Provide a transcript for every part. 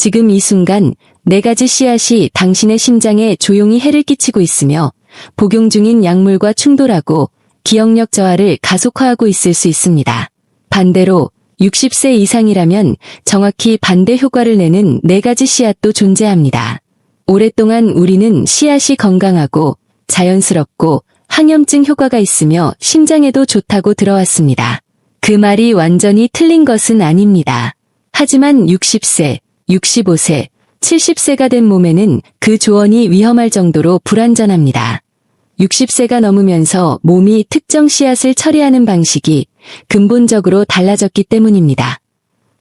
지금 이 순간 4가지 씨앗이 당신의 심장에 조용히 해를 끼치고 있으며 복용 중인 약물과 충돌하고 기억력 저하를 가속화하고 있을 수 있습니다. 반대로 60세 이상이라면 정확히 반대 효과를 내는 4가지 씨앗도 존재합니다. 오랫동안 우리는 씨앗이 건강하고 자연스럽고 항염증 효과가 있으며 심장에도 좋다고 들어왔습니다. 그 말이 완전히 틀린 것은 아닙니다. 하지만 60세, 65세, 70세가 된 몸에는 그 조언이 위험할 정도로 불완전합니다. 60세가 넘으면서 몸이 특정 씨앗을 처리하는 방식이 근본적으로 달라졌기 때문입니다.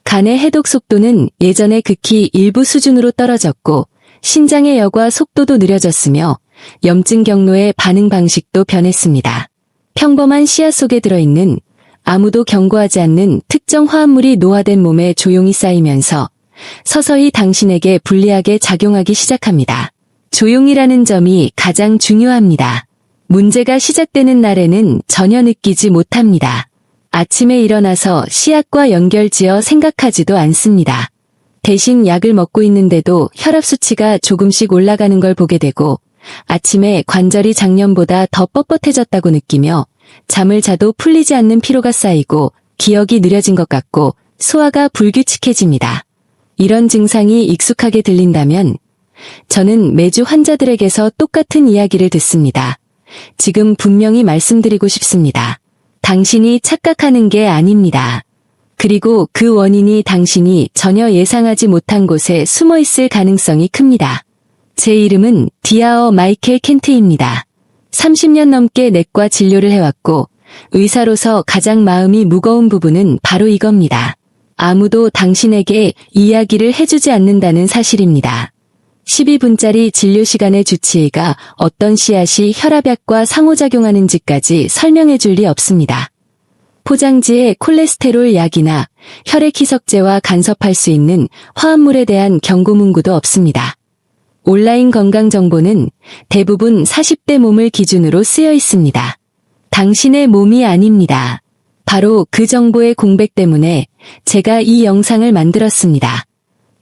간의 해독 속도는 예전에 극히 일부 수준으로 떨어졌고 신장의 여과 속도도 느려졌으며 염증 경로의 반응 방식도 변했습니다. 평범한 씨앗 속에 들어있는 아무도 경고하지 않는 특정 화합물이 노화된 몸에 조용히 쌓이면서 서서히 당신에게 불리하게 작용하기 시작합니다. 조용히라는 점이 가장 중요합니다. 문제가 시작되는 날에는 전혀 느끼지 못합니다. 아침에 일어나서 씨앗과 연결지어 생각하지도 않습니다. 대신 약을 먹고 있는데도 혈압 수치가 조금씩 올라가는 걸 보게 되고 아침에 관절이 작년보다 더 뻣뻣해졌다고 느끼며 잠을 자도 풀리지 않는 피로가 쌓이고 기억이 느려진 것 같고 소화가 불규칙해집니다. 이런 증상이 익숙하게 들린다면 저는 매주 환자들에게서 똑같은 이야기를 듣습니다. 지금 분명히 말씀드리고 싶습니다. 당신이 착각하는 게 아닙니다. 그리고 그 원인이 당신이 전혀 예상하지 못한 곳에 숨어 있을 가능성이 큽니다. 제 이름은 디아어 마이켈 켄트입니다. 30년 넘게 내과 진료를 해왔고 의사로서 가장 마음이 무거운 부분은 바로 이겁니다. 아무도 당신에게 이야기를 해주지 않는다는 사실입니다. 12분짜리 진료 시간의 주치의가 어떤 씨앗이 혈압약과 상호작용하는지까지 설명해 줄 리 없습니다. 포장지에 콜레스테롤 약이나 혈액 희석제와 간섭할 수 있는 화합물에 대한 경고 문구도 없습니다. 온라인 건강 정보는 대부분 40대 몸을 기준으로 쓰여 있습니다. 당신의 몸이 아닙니다. 바로 그 정보의 공백 때문에 제가 이 영상을 만들었습니다.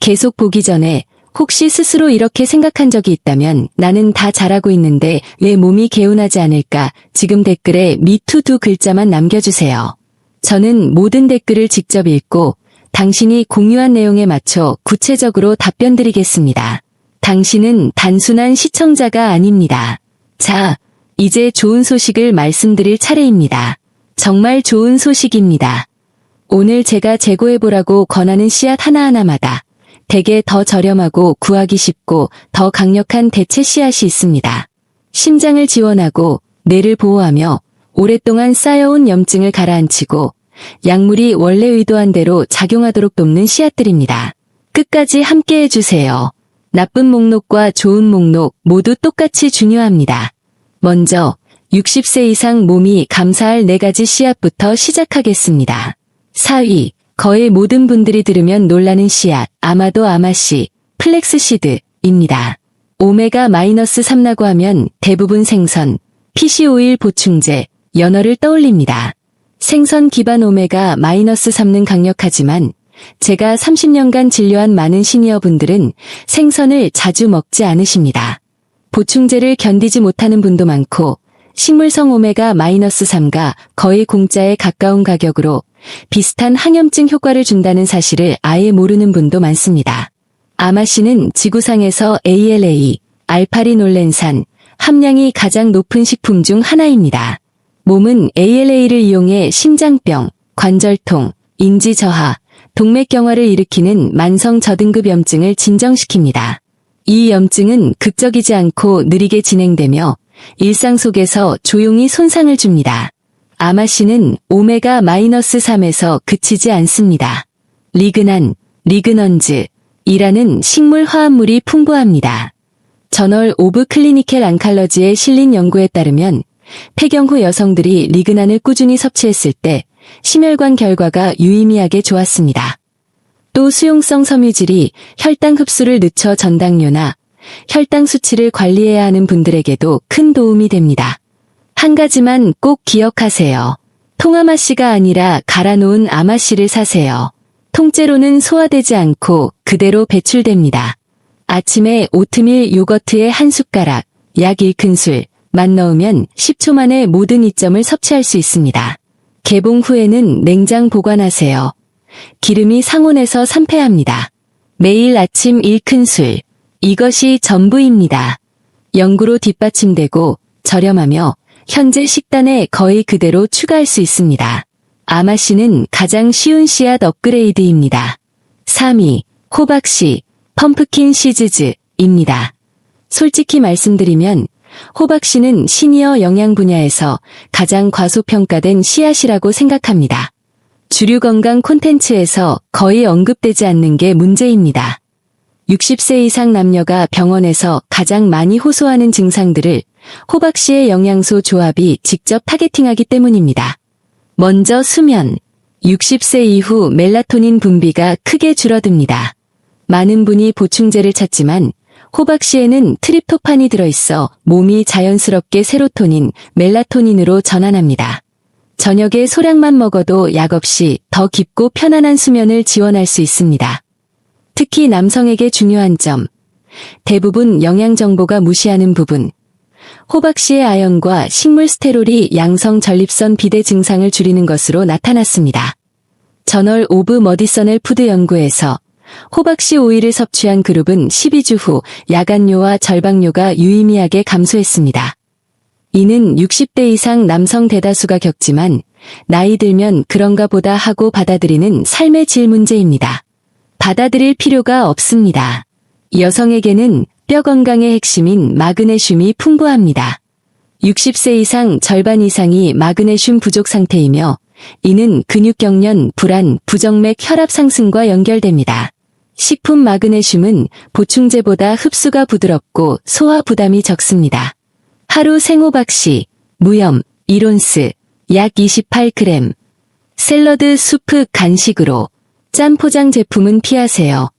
계속 보기 전에 혹시 스스로 이렇게 생각한 적이 있다면 나는 다 잘하고 있는데 왜 몸이 개운하지 않을까? 지금 댓글에 미투 2 글자만 남겨주세요. 저는 모든 댓글을 직접 읽고 당신이 공유한 내용에 맞춰 구체적으로 답변 드리겠습니다. 당신은 단순한 시청자가 아닙니다. 자, 이제 좋은 소식을 말씀드릴 차례입니다. 정말 좋은 소식입니다. 오늘 제가 제고해보라고 권하는 씨앗 하나하나마다 대개 더 저렴하고 구하기 쉽고 더 강력한 대체 씨앗이 있습니다. 심장을 지원하고 뇌를 보호하며 오랫동안 쌓여온 염증을 가라앉히고 약물이 원래 의도한 대로 작용하도록 돕는 씨앗들입니다. 끝까지 함께 해주세요. 나쁜 목록과 좋은 목록 모두 똑같이 중요합니다. 먼저 60세 이상 몸이 감사할 4가지 씨앗부터 시작하겠습니다. 4위, 거의 모든 분들이 들으면 놀라는 씨앗, 아마도 아마씨, 플렉스시드입니다. 오메가-3라고 하면 대부분 생선, 피시오일 보충제, 연어를 떠올립니다. 생선 기반 오메가-3는 강력하지만 제가 30년간 진료한 많은 시니어 분들은 생선을 자주 먹지 않으십니다. 보충제를 견디지 못하는 분도 많고 식물성 오메가-3가 거의 공짜에 가까운 가격으로 비슷한 항염증 효과를 준다는 사실을 아예 모르는 분도 많습니다. 아마씨는 지구상에서 ALA, 알파리놀렌산, 함량이 가장 높은 식품 중 하나입니다. 몸은 ALA를 이용해 심장병, 관절통, 인지 저하, 동맥경화를 일으키는 만성 저등급 염증을 진정시킵니다. 이 염증은 극적이지 않고 느리게 진행되며 일상 속에서 조용히 손상을 줍니다. 아마씨는 오메가-3에서 그치지 않습니다. 리그난, 리그넌즈이라는 식물 화합물이 풍부합니다. 저널 오브 클리니컬 안칼러지에 실린 연구에 따르면 폐경 후 여성들이 리그난을 꾸준히 섭취했을 때 심혈관 결과가 유의미하게 좋았습니다. 또 수용성 섬유질이 혈당 흡수를 늦춰 전당뇨나 혈당 수치를 관리해야 하는 분들에게도 큰 도움이 됩니다. 한 가지만 꼭 기억하세요. 통아마씨가 아니라 갈아놓은 아마씨를 사세요. 통째로는 소화되지 않고 그대로 배출됩니다. 아침에 오트밀 요거트에 한 숟가락, 약 1큰술, 맛 넣으면 10초 만에 모든 이점을 섭취할 수 있습니다. 개봉 후에는 냉장 보관하세요. 기름이 상온에서 산패합니다. 매일 아침 1큰술. 이것이 전부입니다. 연구로 뒷받침되고 저렴하며 현재 식단에 거의 그대로 추가할 수 있습니다. 아마씨는 가장 쉬운 씨앗 업그레이드입니다. 3위, 호박씨, 펌프킨 시즈즈입니다. 솔직히 말씀드리면 호박씨는 시니어 영양 분야에서 가장 과소평가된 씨앗이라고 생각합니다. 주류 건강 콘텐츠에서 거의 언급되지 않는 게 문제입니다. 60세 이상 남녀가 병원에서 가장 많이 호소하는 증상들을 호박씨의 영양소 조합이 직접 타겟팅하기 때문입니다. 먼저 수면. 60세 이후 멜라토닌 분비가 크게 줄어듭니다. 많은 분이 보충제를 찾지만 호박씨에는 트립토판이 들어있어 몸이 자연스럽게 세로토닌, 멜라토닌으로 전환합니다. 저녁에 소량만 먹어도 약 없이 더 깊고 편안한 수면을 지원할 수 있습니다. 특히 남성에게 중요한 점. 대부분 영양 정보가 무시하는 부분. 호박씨의 아연과 식물 스테롤이 양성 전립선 비대 증상을 줄이는 것으로 나타났습니다. 저널 오브 머디서널 푸드 연구에서 호박씨 오일을 섭취한 그룹은 12주 후 야간뇨와 절박뇨가 유의미하게 감소했습니다. 이는 60대 이상 남성 대다수가 겪지만 나이 들면 그런가 보다 하고 받아들이는 삶의 질 문제입니다. 받아들일 필요가 없습니다. 여성에게는 뼈 건강의 핵심인 마그네슘이 풍부합니다. 60세 이상 절반 이상이 마그네슘 부족 상태이며 이는 근육경련, 불안, 부정맥, 혈압 상승과 연결됩니다. 식품 마그네슘은 보충제보다 흡수가 부드럽고 소화 부담이 적습니다. 하루 생호박씨, 무염, 1온스, 약 28g. 샐러드, 수프, 간식으로. 짠 포장 제품은 피하세요.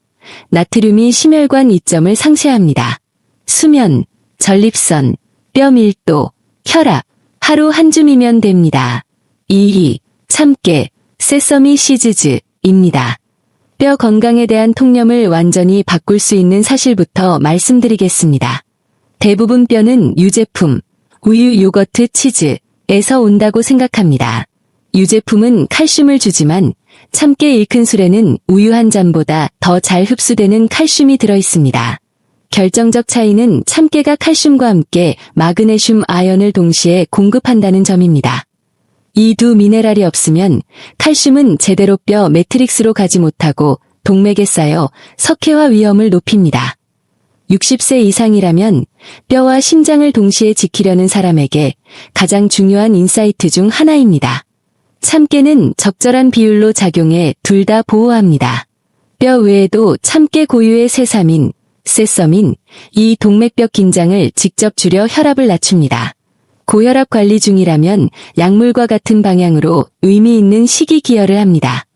나트륨이 심혈관 이점을 상쇄합니다. 수면, 전립선, 뼈 밀도, 혈압, 하루 한 줌이면 됩니다. 2위, 참깨, 세서미 시즈즈입니다. 뼈 건강에 대한 통념을 완전히 바꿀 수 있는 사실부터 말씀드리겠습니다. 대부분 뼈는 유제품, 우유, 요거트, 치즈에서 온다고 생각합니다. 유제품은 칼슘을 주지만 참깨 1큰술에는 우유 한 잔보다 더 잘 흡수되는 칼슘이 들어있습니다. 결정적 차이는 참깨가 칼슘과 함께 마그네슘, 아연을 동시에 공급한다는 점입니다. 이 두 미네랄이 없으면 칼슘은 제대로 뼈 매트릭스로 가지 못하고 동맥에 쌓여 석회화 위험을 높입니다. 60세 이상이라면 뼈와 심장을 동시에 지키려는 사람에게 가장 중요한 인사이트 중 하나입니다. 참깨는 적절한 비율로 작용해 둘 다 보호합니다. 뼈 외에도 참깨 고유의 세사민, 세서민, 이 동맥벽 긴장을 직접 줄여 혈압을 낮춥니다. 고혈압 관리 중이라면 약물과 같은 방향으로 의미 있는 식이 기여를 합니다.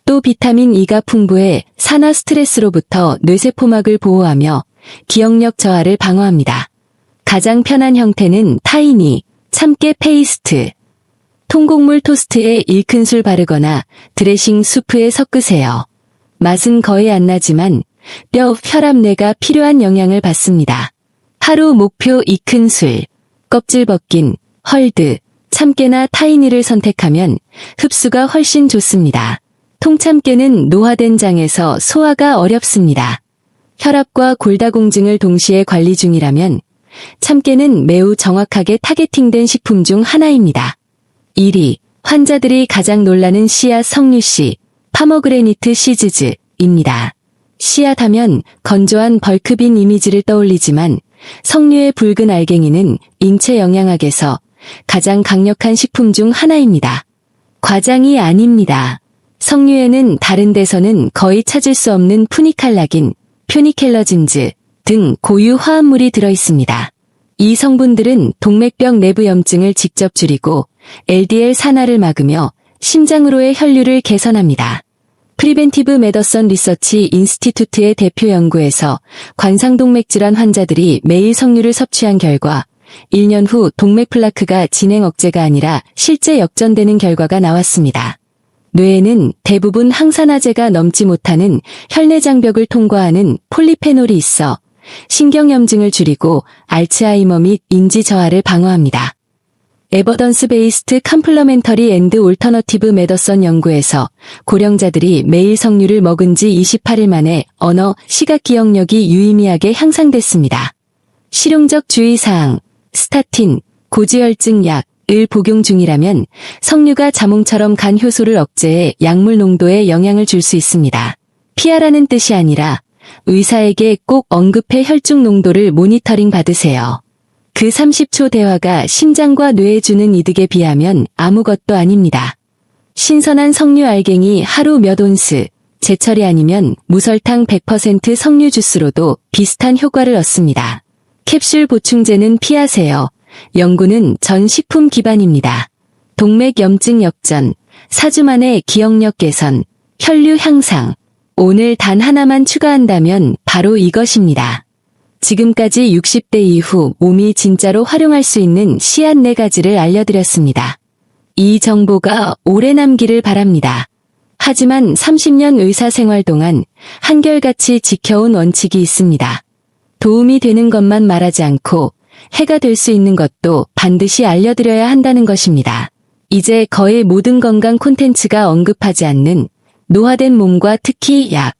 또 비타민 E가 풍부해 산화 스트레스로부터 뇌세포막을 보호하며 기억력 저하를 방어합니다. 가장 편한 형태는 타이니, 참깨 페이스트. 통곡물 토스트에 1큰술 바르거나 드레싱 수프에 섞으세요. 맛은 거의 안 나지만 뼈, 혈압, 뇌가 필요한 영양을 받습니다. 하루 목표 2큰술. 껍질 벗긴, 헐드, 참깨나 타이니를 선택하면 흡수가 훨씬 좋습니다. 통참깨는 노화된 장에서 소화가 어렵습니다. 혈압과 골다공증을 동시에 관리 중이라면 참깨는 매우 정확하게 타겟팅된 식품 중 하나입니다. 1위, 환자들이 가장 놀라는 씨앗 석류씨, 파머그레니트 시즈즈입니다. 씨앗 하면 건조한 벌크빈 이미지를 떠올리지만 석류의 붉은 알갱이는 인체 영양학에서 가장 강력한 식품 중 하나입니다. 과장이 아닙니다. 석류에는 다른 데서는 거의 찾을 수 없는 푸니칼라긴, 퓨니켈러진즈 등 고유 화합물이 들어있습니다. 이 성분들은 동맥벽 내부 염증을 직접 줄이고 LDL 산화를 막으며 심장으로의 혈류를 개선합니다. 프리벤티브 메더선 리서치 인스티튜트의 대표 연구에서 관상동맥 질환 환자들이 매일 석류를 섭취한 결과 1년 후 동맥 플라크가 진행 억제가 아니라 실제 역전되는 결과가 나왔습니다. 뇌에는 대부분 항산화제가 넘지 못하는 혈내장벽을 통과하는 폴리페놀이 있어 신경염증을 줄이고 알츠하이머 및 인지 저하를 방어합니다. 에버던스 베이스트 컴플러멘터리 앤드 올터너티브 메더선 연구에서 고령자들이 매일 석류를 먹은 지 28일 만에 언어, 시각 기억력이 유의미하게 향상됐습니다. 실용적 주의사항, 스타틴, 고지혈증 약을 복용 중이라면 석류가 자몽처럼 간 효소를 억제해 약물 농도에 영향을 줄 수 있습니다. 피하라는 뜻이 아니라 의사에게 꼭 언급해 혈중 농도를 모니터링 받으세요. 그 30초 대화가 심장과 뇌에 주는 이득에 비하면 아무것도 아닙니다. 신선한 석류 알갱이 하루 몇 온스, 제철이 아니면 무설탕 100% 석류 주스로도 비슷한 효과를 얻습니다. 캡슐 보충제는 피하세요. 연구는 전 식품 기반입니다. 동맥염증 역전, 4주 만에 기억력 개선, 혈류 향상. 오늘 단 하나만 추가한다면 바로 이것입니다. 지금까지 60대 이후 몸이 진짜로 활용할 수 있는 씨앗 4가지를 알려드렸습니다. 이 정보가 오래 남기를 바랍니다. 하지만 30년 의사생활 동안 한결같이 지켜온 원칙이 있습니다. 도움이 되는 것만 말하지 않고 해가 될 수 있는 것도 반드시 알려드려야 한다는 것입니다. 이제 거의 모든 건강 콘텐츠가 언급하지 않는 노화된 몸과 특히 약,